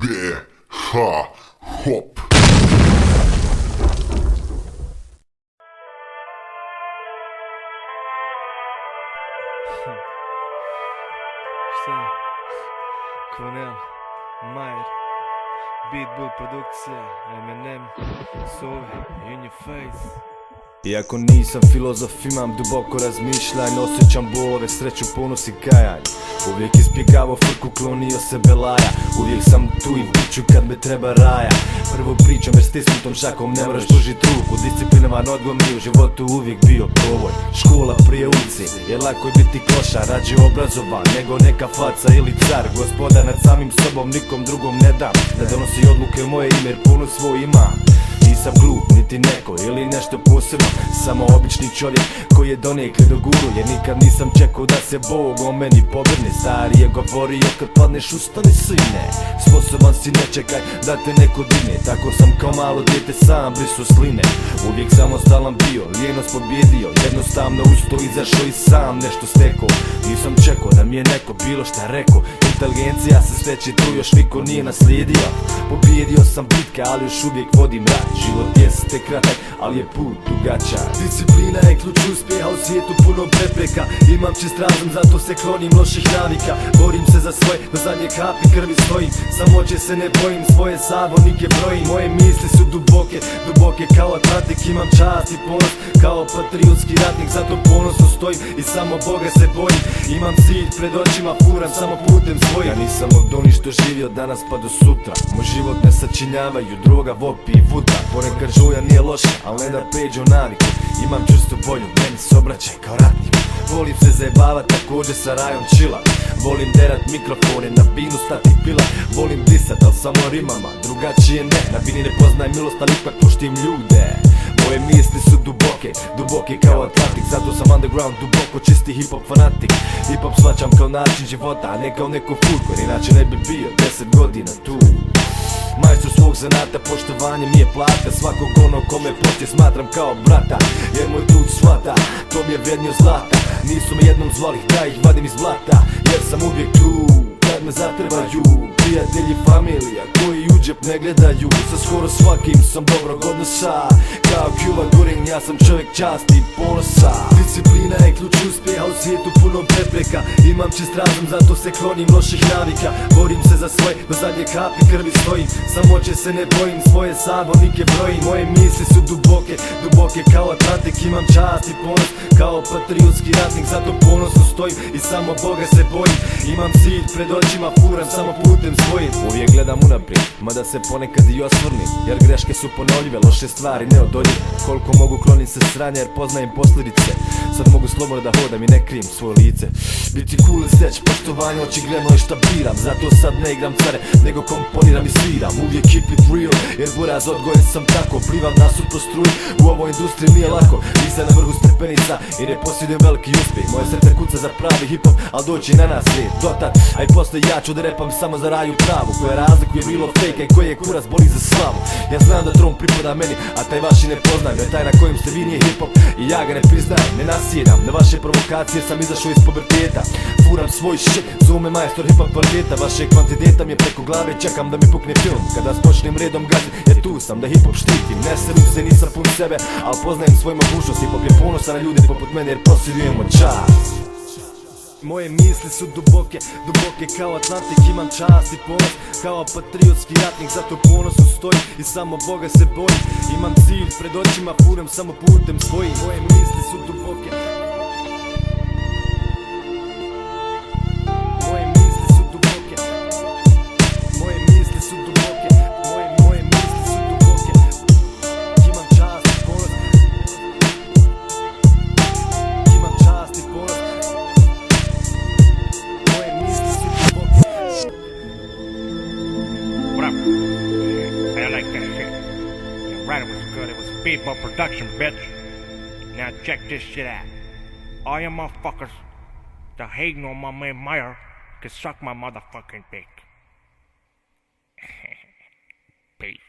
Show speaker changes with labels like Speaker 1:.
Speaker 1: Hop.
Speaker 2: Šta je? Cornel, Majer, Beatbull produkcija, Eminem, Sovi, In Your Face. Iako nisam filozof, imam duboko razmišljanje, osjećam bolove, sreću, ponos i kajanje. Uvijek izbjegavao frku, klonio se belaja. Uvijek sam tu i biću kad me treba raja. Prvo pričam jer stisnutom šakom ne moraš pružit ruku. Disciplinovan odgoj mi u životu uvijek bio proboj. Škola prije ulici, je lako je biti klošar. Rađe obrazovan nego neka faca ili car. Gospodar nad samim sobom, nikom drugom ne dam da donosi odluke u moje ime jer ponos svoj imam. Nisam glup, niti neko ili nešto posebno, samo obični čovjek koji je donekle doguruje. Nikad nisam čekao da se Bog o meni pobrine. Stari je govorio kad padneš ustani sine. Sposoban si, ne čekaj da te neko digne. Tako sam kao malo dijete sam brisu sline. Uvijek samostalan bio, lijenost pobjedio. Jednostavno usto izašao i sam nešto stekao. Nisam čekao da mi je neko bilo šta rekao. Inteligencija se steče, tu još niko nije naslijedio. Pobjedio sam bitke, ali još uvijek vodim rat. Život jeste kratak, ali je put dugačak. Disciplina je ključ uspjeha u svijetu punom prepreka. Imam čist razum, zato se klonim loših navika. Borim se za svoje, do zadnje kapi krvi stojim. Samoće se ne bojim, svoje sabornike brojim. Moje misli su duboke, duboke kao Atlantik. Imam čast i ponos, kao patriotski ratnik. Zato ponosno stojim i samo Boga se bojim. Imam cilj pred očima, furam samo putem svojim. Ja nisam od onih što živio danas pa do sutra. Moj život ne sačinjavaju droga, vopi i vutra. Ponekad žuja nije loša, al ne da pređe u naviku. Imam čvrstu volju, meni se obraćaj kao ratnik. Volim se zajebavat također sa rajom čila. Volim derat mikrofone, na binu stati pila. Volim disat, al samo rimama, drugačije ne. Na bini ne poznajem milost, ali ipak puštim ljude. Moje misli su duboke, duboke kao Atlantik. Zato sam underground, duboko čisti hip-hop fanatik. Hip-hop shvaćam kao način života, a ne kao neko food koji inače ne bi bio 10 godina tu. Majstor svog zanata, poštovanje mi je plata. Svakog onog kome poslije smatram kao brata. Jer moj trud shvata, to mi je vrijednio zlata. Nisu me jednom zvali da ih vadim iz blata. Jer sam uvijek tu kad me zatrebaju. Prijatelji, familija koji u džep ne gledaju. Sa skoro svakim sam dobrog odnosa. Kao Cuba Gooding, ja sam čovjek časti i ponosa. Disciplina je ključ uspjeha u svijetu punom prepreka. Imam čist razum, zato se klonim loših navika. Borim se za svoje, do zadnje kapi krvi stojim. Samoće se ne bojim, svoje sabornike brojim. Moje misli su duboke, duboke kao Atlantik. Imam čast i ponos, kao patriotski ratnik. Zato ponosno stojim i samo Boga se bojim. Imam cilj pred očima, furam samo putem svojim. Uvijek gledam unaprijed, mada se ponekad i osvrnim. Jer greške su ponovljive, loše stvari neodoljive. Koliko mogu klonim se sranja jer poznajem posljedice. Sad mogu slobodno da hodam i ne krijem svoje lice. Biti cool i steć, poštovanje očigledno je šta biram. Zato sad ne igram care, nego komponiram i sviram. Uvijek keep it real, jer buraz odgojen sam tako. Plivam nasuprot struji, u ovoj industriji nije lako. Nisam na vrhu stepenica i ne posjedujem veliki uspjeh. Moje srce kuca za pravi hip-hop, al doći na nas svijet dotad. A i posle ja ću da repam samo za raju pravu. Koja razlikuje bilo fake i koje kurac boli za slavu. Ja znam da tron pripada meni, a taj vaši ne poznam. Jer taj na kojem ste vi nije hip-hop i ja ga ne priznajem. Ne nasjedam na vaše provokacije, sam izašao iz puberteta. Furam svoj shit, zovu me majstor hip-hop kvaliteta. Vaše kvantiteta mi je preko glave, čekam da mi pukne film. Kada počnem redom gazit, jer tu sam da hip-hop štitim. Ne serim se, nisam pun sebe, al poznajem svoje mogućnosti. Hip-hop je ponosan na ljude poput mene jer posjedujemo čast. Moje misli su duboke, duboke kao Atlantik. Imam čast i ponos, kao patriotski ratnik. Zato ponosno stojim i samo Boga se bojim. Imam cilj pred očima, furam samo putem svojim. Moje misli su duboke. Moje misli su duboke. Moje misli su duboke. Moje misli su duboke. Imam čast i ponos. Imam čast i ponos.
Speaker 3: What up? I like that shit. Yeah, right, it was good. It was Beatbull production, bitch. Now check this shit out. All you motherfuckers that hating on my man Meyer can suck my motherfucking dick. Peace.